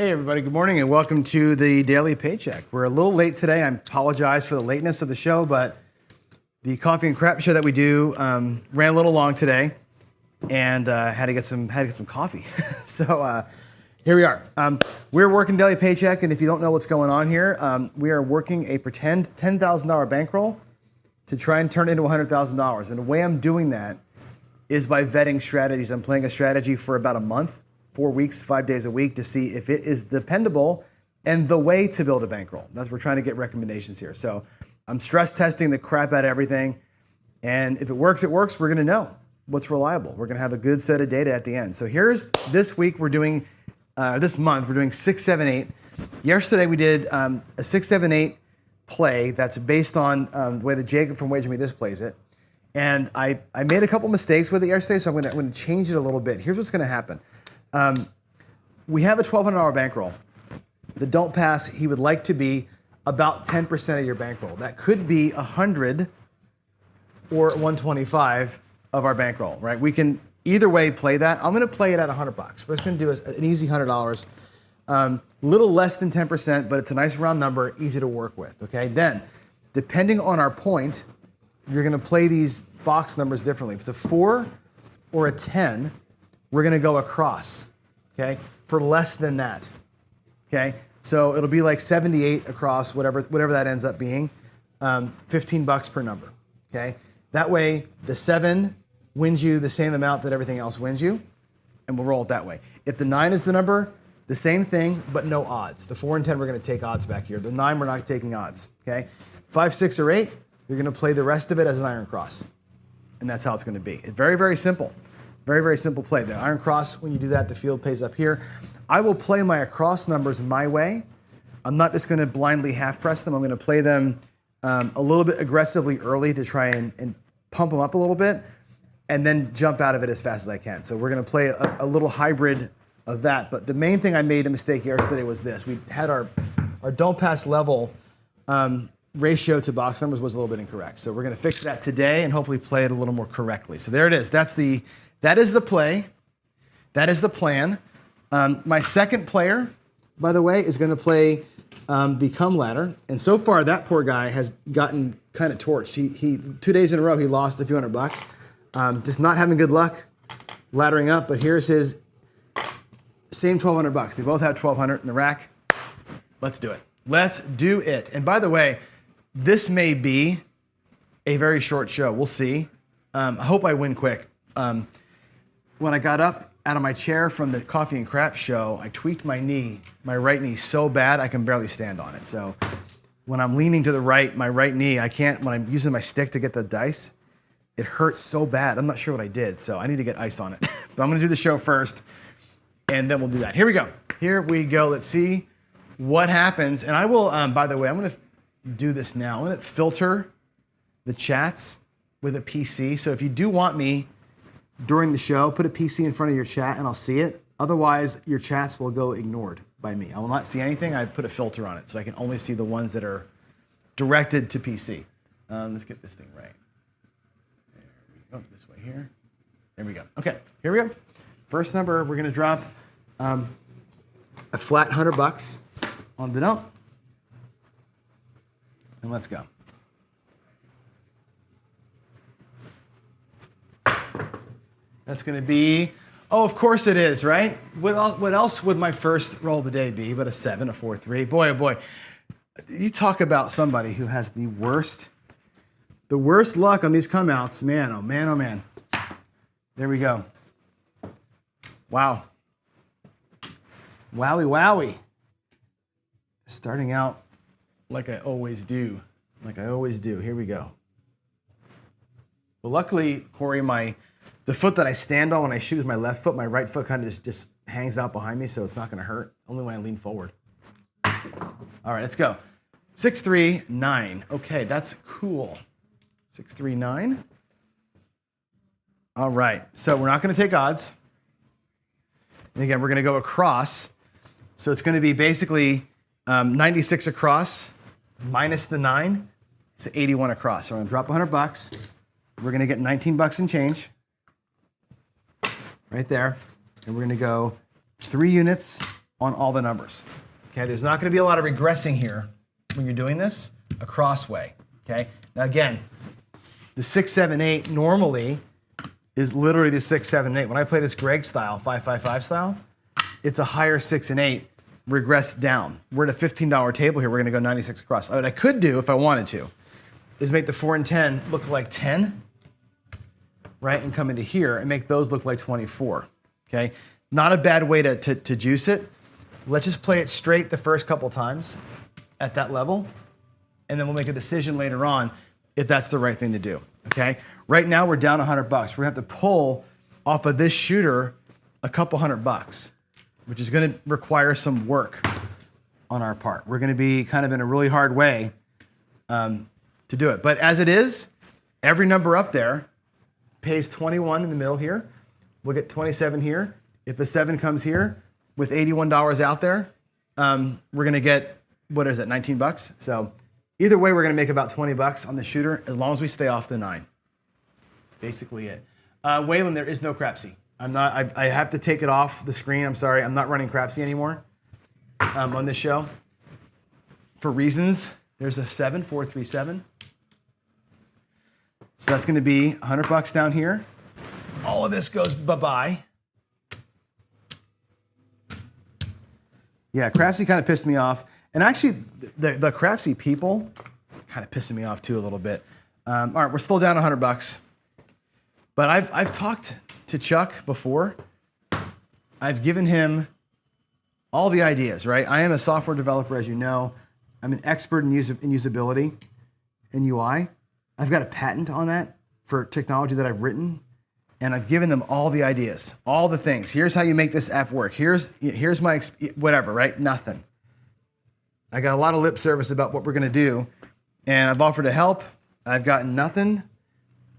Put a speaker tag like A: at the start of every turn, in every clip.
A: Hey everybody, good morning and welcome to the Daily Paycheck. We're a little late today. I apologize for the lateness of the show, but the coffee and crap show that we do ran a little long today and had to get some coffee. So here we are. We're working Daily Paycheck, and if you don't know what's going on here, we are working a pretend $10,000 bankroll to try and turn it into $100,000. And the way I'm doing that is by vetting strategies. I'm playing a strategy for about a month. 4 weeks, 5 days a week to see if it is dependable and the way to build a bankroll. That's we're trying to get recommendations here. So I'm stress testing the crap out of everything. And if it works, it works. We're gonna know what's reliable. We're gonna have a good set of data at the end. So here's this week we're doing, this month we're doing 6, 7, 8. Yesterday we did a 6, 7, 8 play that's based on the way that Jacob from Wager Me This plays it. And I made a couple mistakes with it yesterday, so I'm gonna change it a little bit. Here's what's gonna happen. We have a $1,200 bankroll. The don't pass, he would like to be about 10% of your bankroll. That could be 100 or 125 of our bankroll, right? We can either way play that. I'm gonna play it at $100. We're just gonna do an easy $100. Little less than 10%, but it's a nice round number, easy to work with, okay? Then, depending on our point, you're gonna play these box numbers differently. If it's a 4 or a 10, we're gonna go across, okay? For less than that, okay? So it'll be like 78 across, whatever that ends up being, $15 per number, okay? That way, the 7 wins you the same amount that everything else wins you, and we'll roll it that way. If the 9 is the number, the same thing, but no odds. The 4 and 10, we're gonna take odds back here. The 9, we're not taking odds, okay? 5, 6, or 8, you're gonna play the rest of it as an iron cross, and that's how it's gonna be. It's very, very simple. Very, very simple play. The iron cross, when you do that, the field pays up here. I will play my across numbers my way. I'm not just gonna blindly half press them. I'm gonna play them a little bit aggressively early to try and pump them up a little bit and then jump out of it as fast as I can. So we're gonna play a little hybrid of that. But the main thing I made a mistake yesterday was this. We had our don't pass level ratio to box numbers was a little bit incorrect. So we're gonna fix that today and hopefully play it a little more correctly. So there it is. That is the play. That is the plan. My second player, by the way, is going to play the come ladder. And so far, that poor guy has gotten kind of torched. He 2 days in a row, he lost a few $100. Just not having good luck laddering up. But here's his same $1,200. They both have $1,200 in the rack. Let's do it. Let's do it. And by the way, this may be a very short show. We'll see. I hope I win quick. When I got up out of my chair from the coffee and crap show, I tweaked my knee, my right knee so bad I can barely stand on it. So when I'm leaning to the right, my right knee, I can't, when I'm using my stick to get the dice, it hurts so bad. I'm not sure what I did, so I need to get ice on it. But I'm gonna do the show first, and then we'll do that. Here we go. Here we go. Let's see what happens. And I will, by the way, I'm gonna do this now. I'm gonna filter the chats with a PC. So if you do want me during the show, put a PC in front of your chat and I'll see it. Otherwise, your chats will go ignored by me. I will not see anything. I put a filter on it so I can only see the ones that are directed to PC. Let's get this thing right. There we go, this way here. There we go. Okay, here we go. First number, we're gonna drop a flat $100 on the dump. And let's go. That's going to be, oh, of course it is, right? What else would my first roll of the day be but a 7, a 4, 3? Boy, oh boy. You talk about somebody who has the worst luck on these come outs. Man, oh man, oh man. There we go. Wow. Wowie, wowie. Starting out like I always do. Like I always do. Here we go. Well, luckily, Corey, the foot that I stand on when I shoot is my left foot. My right foot kind of just hangs out behind me, so it's not going to hurt. Only when I lean forward. All right, let's go. 6, 3, 9. Okay, that's cool. 6, 3, 9. All right, so we're not going to take odds. And again, we're going to go across. So it's going to be basically 96 across minus the 9. It's 81 across. So I'm going to drop $100. We're going to get $19 in change. Right there. And we're going to go 3 units on all the numbers. Okay, there's not going to be a lot of regressing here when you're doing this a cross way. Okay, now again, the 6, 7, 8 normally is literally the 6, 7, 8. When I play this Greg style, 5, 5, 5 style, it's a higher 6 and 8 regress down. We're at a $15 table here. We're going to go 96 across. What I could do if I wanted to is make the 4 and 10 look like 10, right, and come into here and make those look like 24. Okay, not a bad way to juice it. Let's just play it straight the first couple times at that level, and then we'll make a decision later on if that's the right thing to do. Okay, right now we're down $100. We're gonna have to pull off of this shooter a couple $100, which is gonna require some work on our part. We're gonna be kind of in a really hard way to do it. But as it is, every number up there pays 21 in the middle here. We'll get 27 here. If the 7 comes here with $81 out there, we're gonna get, what is it, 19 bucks? So either way, we're gonna make about 20 bucks on the shooter as long as we stay off the 9. Basically it. Waylon, there is no Crapsee. I have to take it off the screen. I'm sorry, I'm not running Crapsee anymore on this show for reasons. There's a 7, 4, 3, 7. So that's gonna be 100 bucks down here. All of this goes bye-bye. Yeah, Crapsee kind of pissed me off. And actually, the Crapsee people kind of pissing me off too a little bit. All right, we're still down 100 bucks. But I've talked to Chuck before. I've given him all the ideas, right? I am a software developer, as you know. I'm an expert in usability and UI. I've got a patent on that for technology that I've written. And I've given them all the ideas, all the things. Here's how you make this app work. Here's my, whatever, right? Nothing. I got a lot of lip service about what we're gonna do. And I've offered to help. I've gotten nothing.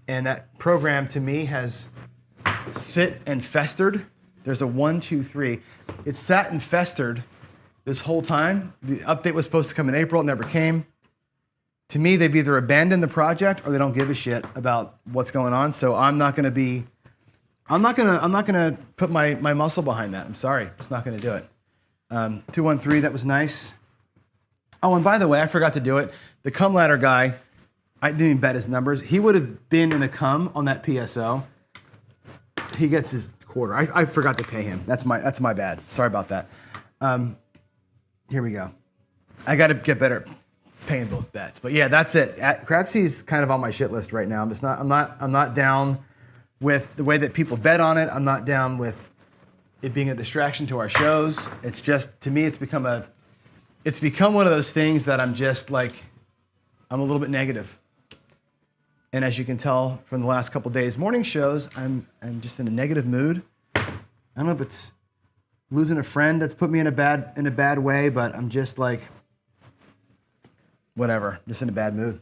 A: And that program to me has sit and festered. There's a 1, 2, 3. It sat and festered this whole time. The update was supposed to come in April, it never came. To me, they've either abandoned the project or they don't give a shit about what's going on. So I'm not gonna put my muscle behind that. I'm sorry, just not gonna do it. 213, that was nice. Oh, and by the way, I forgot to do it. The cum ladder guy, I didn't even bet his numbers. He would have been in the cum on that PSO. He gets his quarter. I forgot to pay him. That's my bad. Sorry about that. Here we go. I got to get better at paying both bets. But yeah, that's it. Crapsee's kind of on my shit list right now. I'm not down with the way that people bet on it. I'm not down with it being a distraction to our shows. It's just, to me, it's become one of those things that I'm just like, I'm a little bit negative. And as you can tell from the last couple days morning shows, I'm just in a negative mood. I don't know if it's losing a friend that's put me in a bad way, but I'm just like, whatever, just in a bad mood.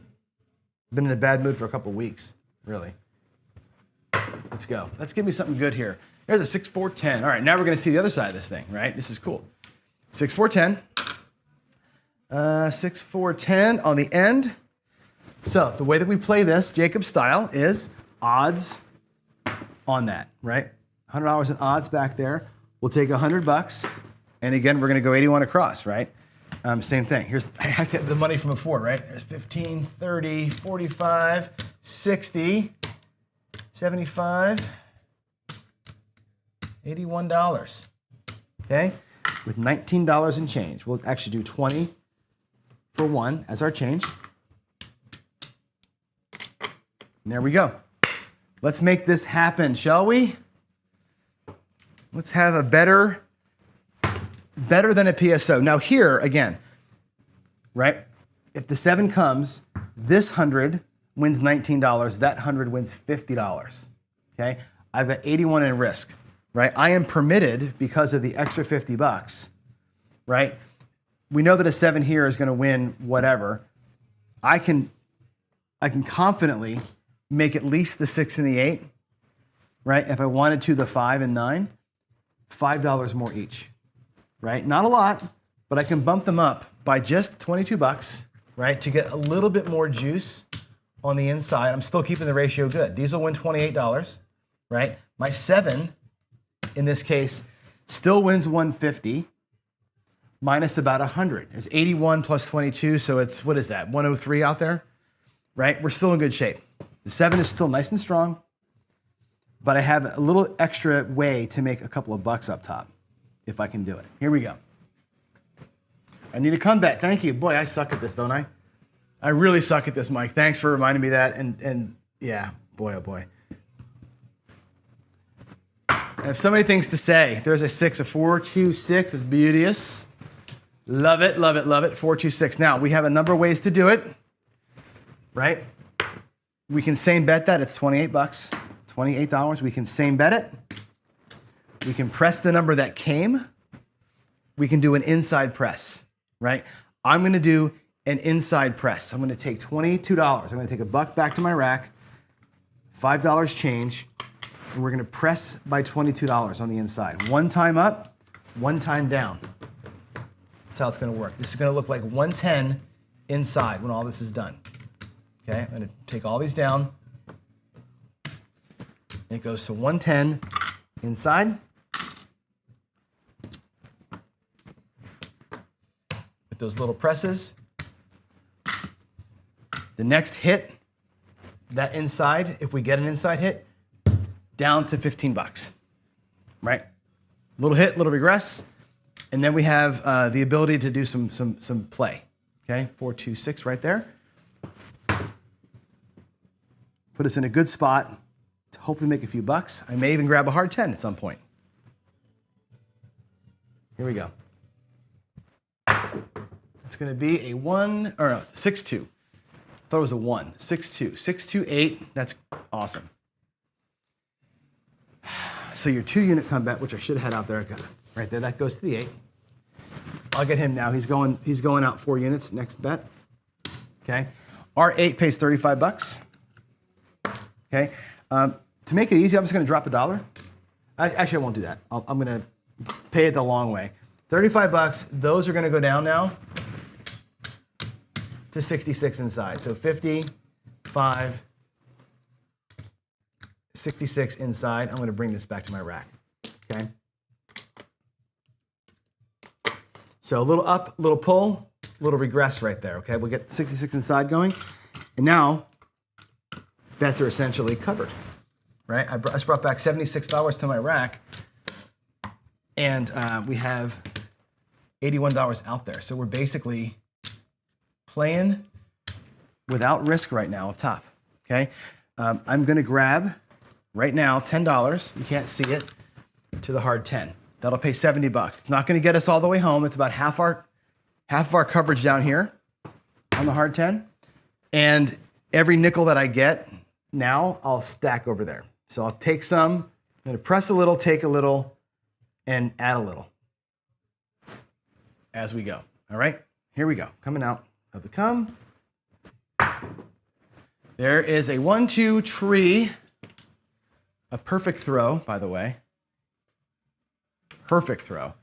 A: Been in a bad mood for a couple weeks, really. Let's go. Let's give me something good here. There's a 6, 4, 10. All right, now we're gonna see the other side of this thing, right? This is cool. 6, 4, 10. 6, 4, 10 on the end. So the way that we play this, Jacob style, is odds on that, right? $100 in odds back there. We'll take 100 bucks, and again, we're gonna go 81 across, right? Same thing. I have to have the money from before, right? There's 15, 30, 45, 60, 75, $81, okay? With $19 in change. We'll actually do 20 for 1 as our change. And there we go. Let's make this happen, shall we? Let's have a better than a PSO. Now here, again, right? If the 7 comes, this 100 wins $19, that 100 wins $50, okay? I've got 81 in risk, right? I am permitted, because of the extra 50 bucks, right? We know that a 7 here is gonna win whatever. I can confidently make at least the 6 and the 8, right? If I wanted to, the 5 and 9, $5 more each, right? Not a lot, but I can bump them up by just 22 bucks, right? To get a little bit more juice on the inside. I'm still keeping the ratio good. These will win $28, right? My 7, in this case, still wins $150, minus about 100. It's 81 plus 22, so it's, what is that, 103 out there, right? We're still in good shape. The 7 is still nice and strong, but I have a little extra way to make a couple of bucks up top, if I can do it. Here we go. I need a comeback. Thank you. Boy, I suck at this, don't I? I really suck at this, Mike. Thanks for reminding me that. And yeah, boy, oh boy. I have so many things to say. There's a 6, a 4, 2, 6. It's beauteous. Love it, love it, love it. 4, 2, 6. Now, we have a number of ways to do it, right? We can same bet that. It's 28 bucks, $28. We can same bet it. We can press the number that came. We can do an inside press, right? I'm going to do an inside press. I'm going to take $22. I'm going to take a buck back to my rack, $5 change, and we're going to press by $22 on the inside. One time up, one time down. That's how it's going to work. This is going to look like 110 inside when all this is done. Okay, I'm going to take all these down. It goes to 110 inside. With those little presses. The next hit, that inside, if we get an inside hit, down to 15 bucks, right? Little hit, little regress, and then we have the ability to do some play, okay? 4, 2, 6 right there. Put us in a good spot to hopefully make a few bucks. I may even grab a hard 10 at some point. Here we go. It's going to be a 1, or no, 6-2. I thought it was a 1. 6-2. 6-2, 8. That's awesome. So your 2-unit comeback, which I should have had out there, right there, that goes to the 8. I'll get him now. He's going out 4 units. Next bet. Okay. Our 8 pays 35 bucks. Okay. To make it easy, I'm just going to drop $1. Actually, I won't do that. I'm going to pay it the long way. 35 bucks. Those are going to go down now to 66 inside. So 55, 66 inside. I'm going to bring this back to my rack. Okay. So a little up, a little pull, a little regress right there. Okay. We'll get 66 inside going. And now bets are essentially covered, right? I just brought back $76 to my rack, and we have $81 out there. So we're basically playing without risk right now up top, okay? I'm gonna grab, right now, $10, you can't see it, to the hard 10. That'll pay 70 bucks. It's not gonna get us all the way home. It's about half of our coverage down here on the hard 10. And every nickel that I get, now I'll stack over there. So I'll take some, I'm gonna press a little, take a little, and add a little as we go. All right, here we go. Coming out of the come. There is a 1-2 tree, a perfect throw, by the way. Perfect throw.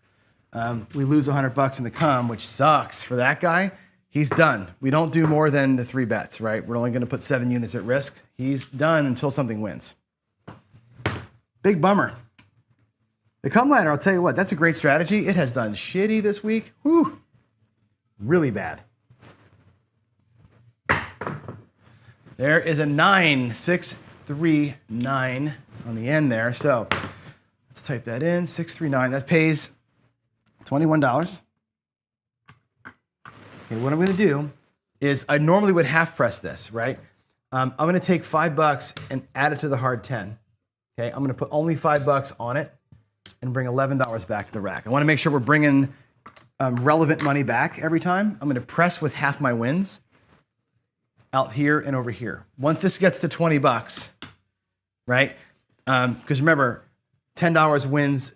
A: We lose 100 bucks in the come, which sucks for that guy. He's done. We don't do more than the 3 bets, right? We're only going to put 7 units at risk. He's done until something wins. Big bummer. The come ladder, I'll tell you what, that's a great strategy. It has done shitty this week. Whew. Really bad. There is a 9, 6, 3, 9 on the end there. So let's type that in, 6, 3, 9. That pays $21. Okay, what I'm going to do is I normally would half press this, right? I'm going to take $5 and add it to the hard 10. Okay, I'm going to put only $5 on it and bring $11 back to the rack. I want to make sure we're bringing relevant money back every time. I'm going to press with half my wins out here and over here. Once this gets to 20 bucks, right? Because remember, $10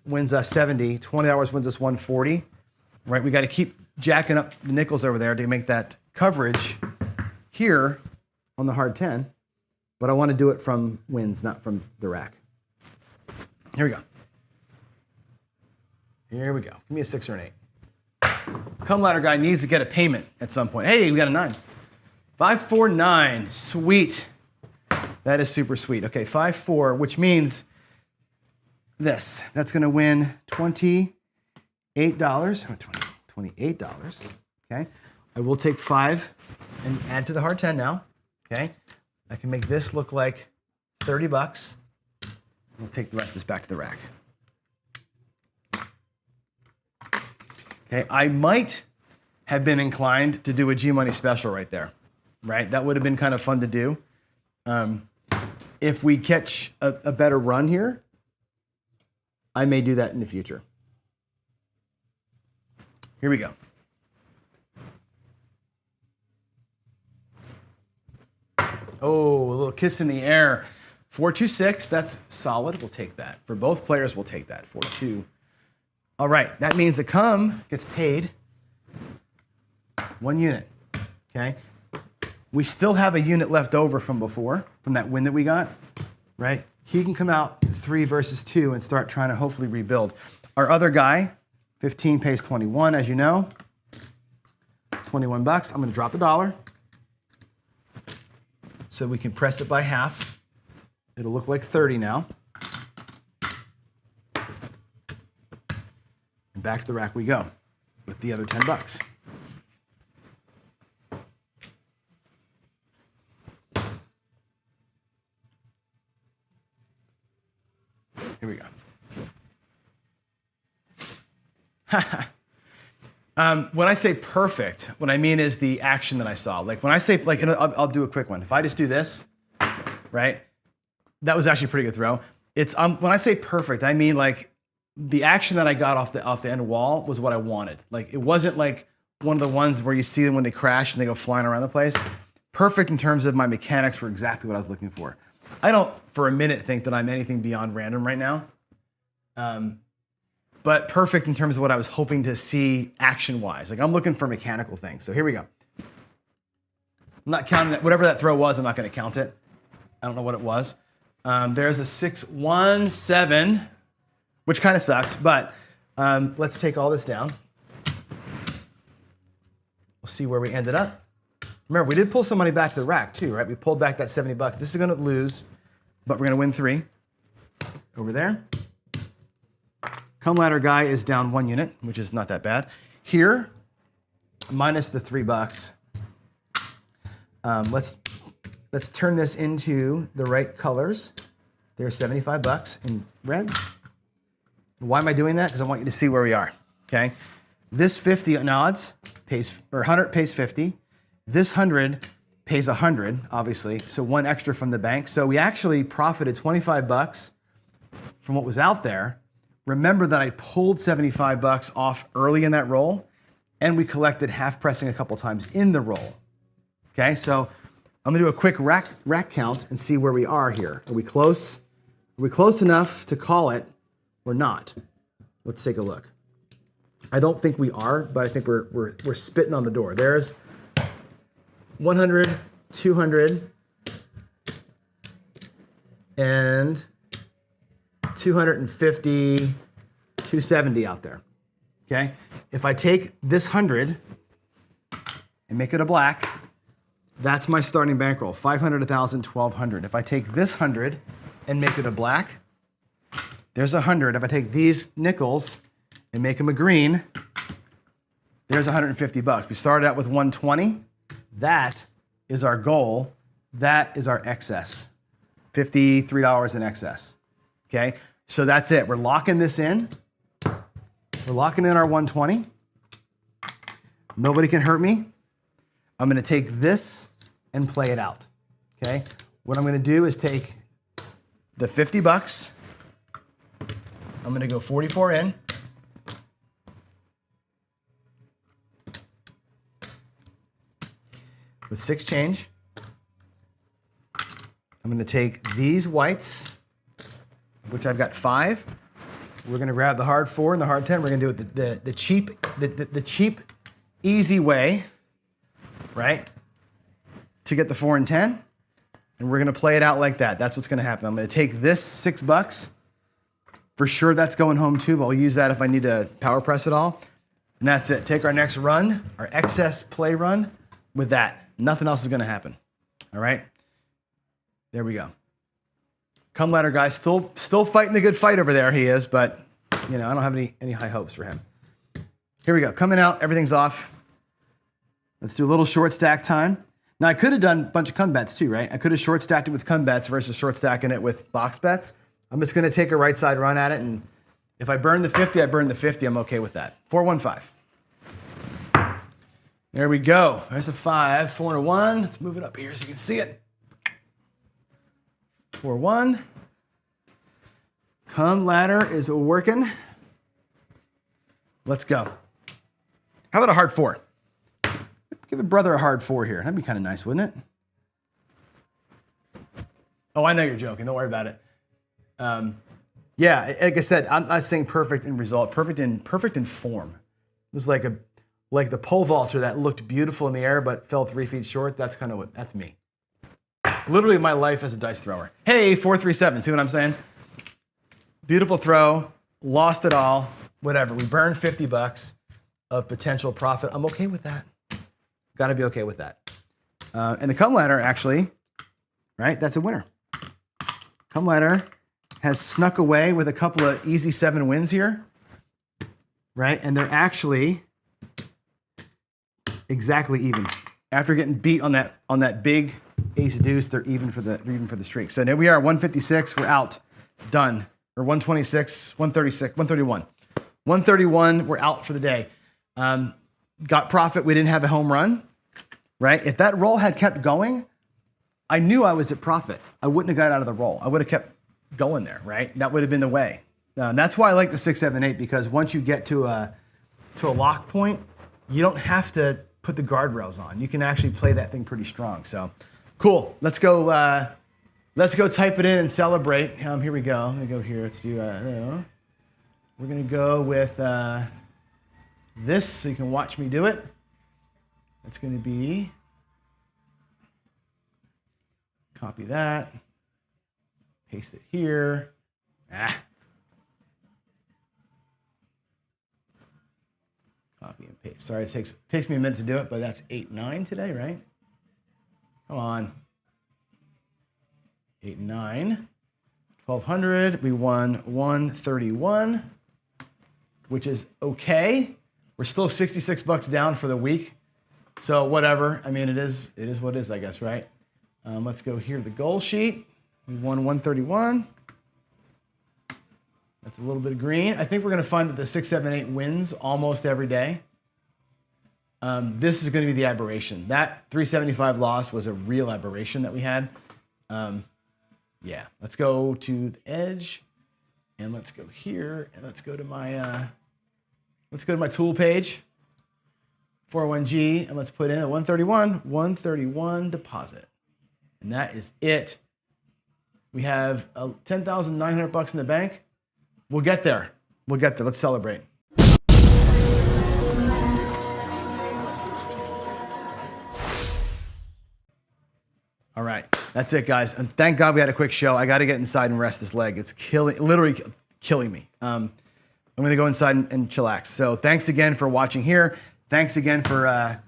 A: wins us 70, $20 wins us 140, right? We got to keep jacking up the nickels over there to make that coverage here on the hard 10, but I want to do it from wins, not from the rack. Here we go. Here we go. Give me a 6 or an 8. Come ladder guy needs to get a payment at some point. Hey, we got a 9. 5, 4, 9. Sweet. That is super sweet. Okay, 5, 4, which means this. That's going to win $28. $28. Okay. I will take 5 and add to the hard 10 now. Okay. I can make this look like $30. We'll take the rest of this back to the rack. Okay. I might have been inclined to do a G-Money special right there, right? That would have been kind of fun to do. If we catch a better run here, I may do that in the future. Here we go. Oh, a little kiss in the air. 4-2-6, that's solid. We'll take that. For both players, we'll take that. 4-2. All right, that means the come gets paid 1 unit, okay? We still have a unit left over from before, from that win that we got, right? He can come out 3 versus 2 and start trying to hopefully rebuild. Our other guy, 15 pays 21, as you know. 21 bucks. I'm gonna drop $1 so we can press it by half. It'll look like 30 now. And back to the rack we go with the other 10 bucks. Here we go. When I say perfect, what I mean is the action that I saw. Like when I say, like, and I'll do a quick one. If I just do this, right? That was actually a pretty good throw. It's when I say perfect, I mean like the action that I got off the end wall was what I wanted. Like it wasn't like one of the ones where you see them when they crash and they go flying around the place. Perfect in terms of my mechanics were exactly what I was looking for. I don't for a minute think that I'm anything beyond random right now. But perfect in terms of what I was hoping to see action-wise. Like I'm looking for mechanical things. So here we go. I'm not counting that. Whatever that throw was, I'm not going to count it. I don't know what it was. There's a 6-1-7, which kind of sucks. But let's take all this down. We'll see where we ended up. Remember, we did pull some money back to the rack too, right? We pulled back that 70 bucks. This is going to lose, but we're going to win 3 over there. Come ladder guy is down 1 unit, which is not that bad. Here, minus the 3 bucks. Let's turn this into the right colors. There's 75 bucks in reds. Why am I doing that? Because I want you to see where we are. Okay, this 50 in odds pays, or 100 pays 50. This 100 pays 100, obviously. So 1 extra from the bank. So we actually profited 25 bucks from what was out there. Remember that I pulled 75 bucks off early in that roll, and we collected half pressing a couple times in the roll. Okay, so I'm gonna do a quick rack count and see where we are here. Are we close? Are we close enough to call it or not? Let's take a look. I don't think we are, but I think we're spitting on the door. There's 100, 200, and 250, 270 out there, okay? If I take this 100 and make it a black, that's my starting bankroll, 500, 1,000, 1,200. If I take this 100 and make it a black, there's 100. If I take these nickels and make them a green, there's 150 bucks. We started out with 120. That is our goal. That is our excess, $53 in excess. Okay, so that's it. We're locking this in. We're locking in our 120. Nobody can hurt me. I'm going to take this and play it out. Okay, what I'm going to do is take the 50 bucks. I'm going to go 44 in. With 6 change. I'm going to take these whites, which I've got 5. We're going to grab the hard 4 and the hard 10. We're going to do it the cheap, easy way, right? To get the 4 and 10. And we're going to play it out like that. That's what's going to happen. I'm going to take this 6 bucks. For sure that's going home too, but I'll use that if I need to power press it all. And that's it. Take our next run, our excess play run with that. Nothing else is going to happen. All right? There we go. Come ladder guy, still fighting the good fight over there, he is, but you know, I don't have any high hopes for him. Here we go. Coming out, everything's off. Let's do a little short stack time. Now, I could have done a bunch of come bets too, right? I could have short stacked it with come bets versus short stacking it with box bets. I'm just going to take a right side run at it, and if I burn the 50, I burn the 50. I'm okay with that. 4-1-5. There we go. There's a 5, 4 and a 1. Let's move it up here so you can see it. 4-1. Come ladder is working. Let's go. How about a hard 4? Give a brother a hard 4 here. That'd be kind of nice, wouldn't it? Oh, I know you're joking. Don't worry about it. Yeah, like I said, I'm not saying perfect in result, perfect in form. It was like the pole vaulter that looked beautiful in the air but fell 3 feet short. That's kind of that's me. Literally my life as a dice thrower. Hey, 4-3-7. See what I'm saying? Beautiful throw, lost it all. Whatever. We burned $50 of potential profit. I'm okay with that. Got to be okay with that. And the come ladder, actually, right? That's a winner. Come ladder has snuck away with a couple of easy 7 wins here, right? And they're actually exactly even. After getting beat on that big ace deuce, they're even for the streak. So there we are, 156. We're out, done. Or 126, 136, 131. 131. We're out for the day. Got profit. We didn't have a home run, right? If that roll had kept going, I knew I was at profit. I wouldn't have got out of the roll. I would have kept going there, right? That would have been the way. That's why I like the 6, 7, 8, because once you get to a lock point, you don't have to put the guardrails on. You can actually play that thing pretty strong. So cool. Let's go type it in and celebrate. Here we go. Let me go here. Let's do, we're going to go with this so you can watch me do it. That's going to be, copy that, paste it here. Copy and paste. Sorry, it takes me a minute to do it, but that's 8-9 today, right? Come on. 8-9. 1,200. We won 131, which is okay. We're still $66 down for the week. So whatever. I mean, it is what it is, I guess, right? Let's go here to the goal sheet. We won 131. That's a little bit of green. I think we're going to find that the 6, 7, 8 wins almost every day. This is going to be the aberration. That 375 loss was a real aberration that we had. Yeah, let's go to the edge, and let's go here, and let's go to my tool page, 401G, and let's put in a 131 deposit, and that is it. We have $10,900 in the bank. We'll get there. Let's celebrate. All right, that's it, guys. And thank God we had a quick show. I got to get inside and rest this leg. It's literally killing me. I'm going to go inside and chillax. So thanks again for watching here. Thanks again for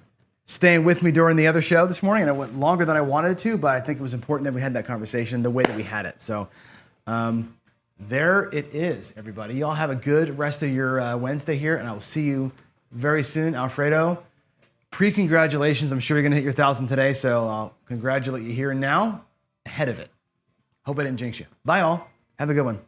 A: staying with me during the other show this morning. And it went longer than I wanted it to, but I think it was important that we had that conversation the way that we had it. So there it is, everybody. Y'all have a good rest of your Wednesday here, and I will see you very soon. Alfredo, pre-congratulations. I'm sure you're going to hit your 1,000 today, so I'll congratulate you here and now ahead of it. Hope I didn't jinx you. Bye, all. Have a good one.